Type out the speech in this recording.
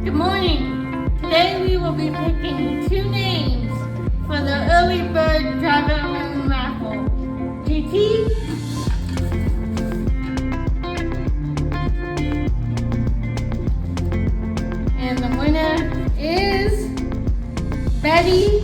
Good morning. Today we will be picking two names for the early bird driver room raffle. GT and the winner is Betty